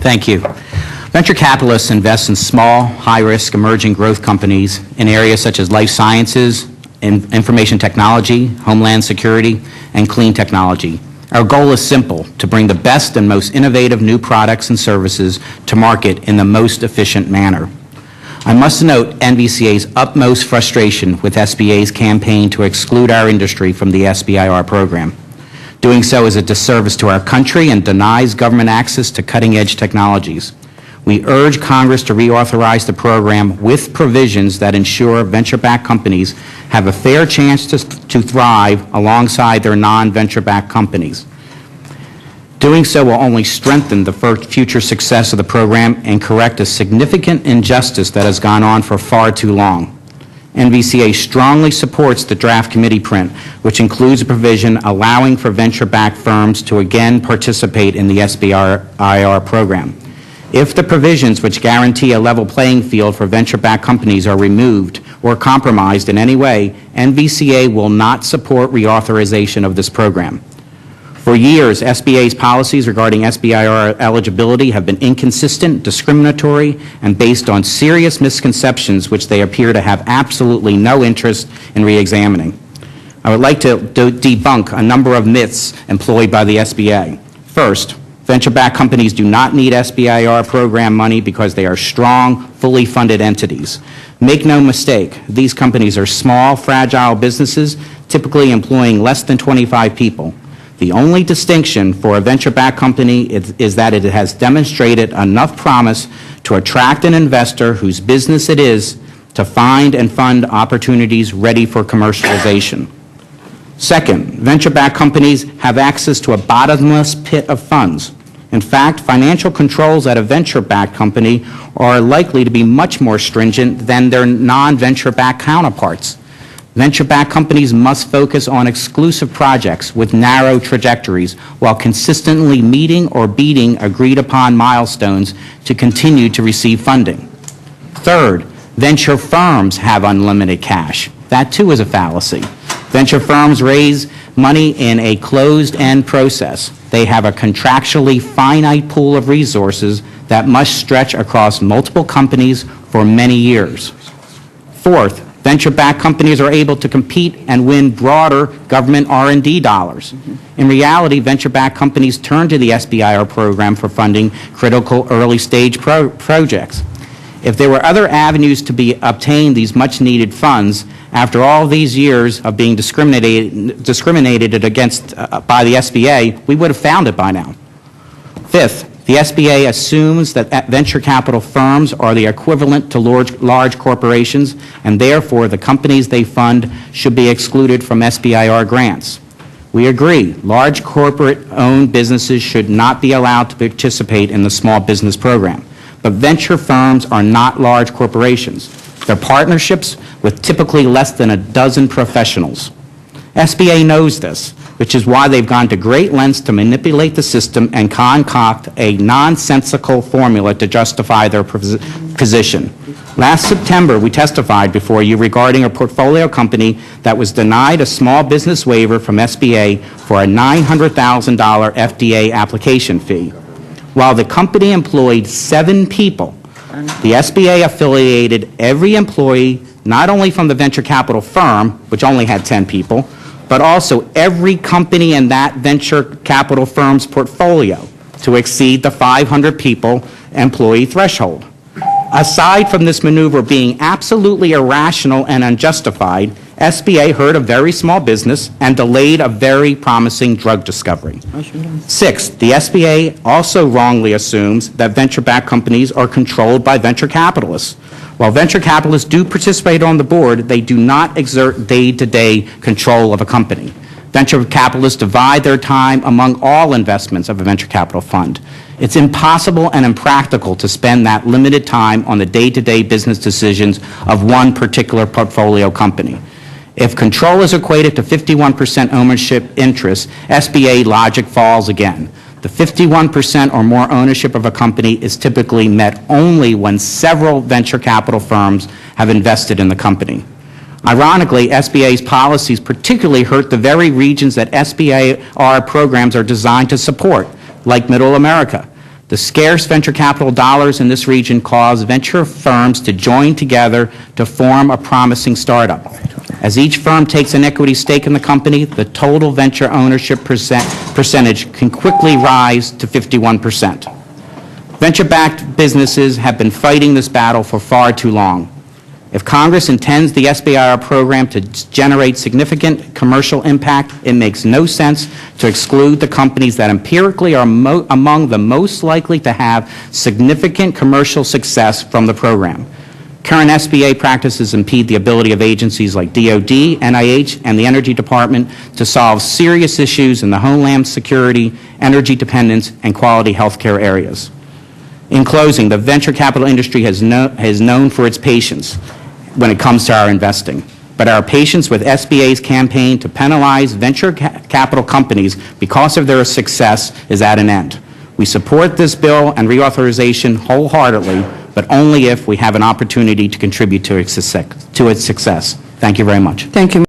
Thank you. Venture capitalists invest in small, high-risk, emerging growth companies in areas such as life sciences, information technology, homeland security, and clean technology. Our goal is simple: to bring the best and most innovative new products and services to market in the most efficient manner. I must note NVCA's utmost frustration with SBA's campaign to exclude our industry from the SBIR program. Doing so is a disservice to our country and denies government access to cutting-edge technologies. We urge Congress to reauthorize the program with provisions that ensure venture-backed companies have a fair chance to thrive alongside their non-venture-backed companies. Doing so will only strengthen the future success of the program and correct a significant injustice that has gone on for far too long. NVCA strongly supports the draft committee print, which includes a provision allowing for venture-backed firms to again participate in the SBIR program. If the provisions which guarantee a level playing field for venture-backed companies are removed or compromised in any way, NVCA will not support reauthorization of this program. For years, SBA's policies regarding SBIR eligibility have been inconsistent, discriminatory, and based on serious misconceptions which they appear to have absolutely no interest in re-examining. I would like to debunk a number of myths employed by the SBA. First, venture-backed companies do not need SBIR program money because they are strong, fully funded entities. Make no mistake, these companies are small, fragile businesses, typically employing less than 25 people. The only distinction for a venture-backed company is that it has demonstrated enough promise to attract an investor whose business it is to find and fund opportunities ready for commercialization. Second, venture-backed companies have access to a bottomless pit of funds. In fact, financial controls at a venture-backed company are likely to be much more stringent than their non-venture-backed counterparts. Venture-backed companies must focus on exclusive projects with narrow trajectories while consistently meeting or beating agreed-upon milestones to continue to receive funding. Third, venture firms have unlimited cash. That, too, is a fallacy. Venture firms raise money in a closed-end process. They have a contractually finite pool of resources that must stretch across multiple companies for many years. Fourth, venture-backed companies are able to compete and win broader government R&D dollars. In reality, venture-backed companies turn to the SBIR program for funding critical early-stage projects. If there were other avenues to obtain these much-needed funds, after all these years of being discriminated against by the SBA, we would have found it by now. Fifth, the SBA assumes that venture capital firms are the equivalent to large corporations, and therefore the companies they fund should be excluded from SBIR grants. We agree, large corporate-owned businesses should not be allowed to participate in the small business program. But venture firms are not large corporations. They're partnerships with typically less than a dozen professionals. SBA knows this, which is why they've gone to great lengths to manipulate the system and concoct a nonsensical formula to justify their position. Last September, we testified before you regarding a portfolio company that was denied a small business waiver from SBA for a $900,000 FDA application fee. While the company employed 7 people, the SBA affiliated every employee, not only from the venture capital firm, which only had 10 people, but also every company in that venture capital firm's portfolio to exceed the 500 people employee threshold. Aside from this maneuver being absolutely irrational and unjustified, SBA hurt a very small business and delayed a very promising drug discovery. Sixth, the SBA also wrongly assumes that venture-backed companies are controlled by venture capitalists. While venture capitalists do participate on the board, they do not exert day-to-day control of a company. Venture capitalists divide their time among all investments of a venture capital fund. It's impossible and impractical to spend that limited time on the day-to-day business decisions of one particular portfolio company. If control is equated to 51% ownership interest, SBA logic falls again. The 51% or more ownership of a company is typically met only when several venture capital firms have invested in the company. Ironically, SBA's policies particularly hurt the very regions that SBIR programs are designed to support, like Middle America. The scarce venture capital dollars in this region cause venture firms to join together to form a promising startup. As each firm takes an equity stake in the company, the total venture ownership percentage can quickly rise to 51%. Venture-backed businesses have been fighting this battle for far too long. If Congress intends the SBIR program to generate significant commercial impact, it makes no sense to exclude the companies that empirically are among the most likely to have significant commercial success from the program. Current SBA practices impede the ability of agencies like DOD, NIH, and the Energy Department to solve serious issues in the homeland security, energy dependence, and quality health care areas. In closing, the venture capital industry is known for its patience when it comes to our investing. But our patience with SBA's campaign to penalize venture capital companies because of their success is at an end. We support this bill and reauthorization wholeheartedly, but only if we have an opportunity to contribute to its success. Thank you very much. Thank you.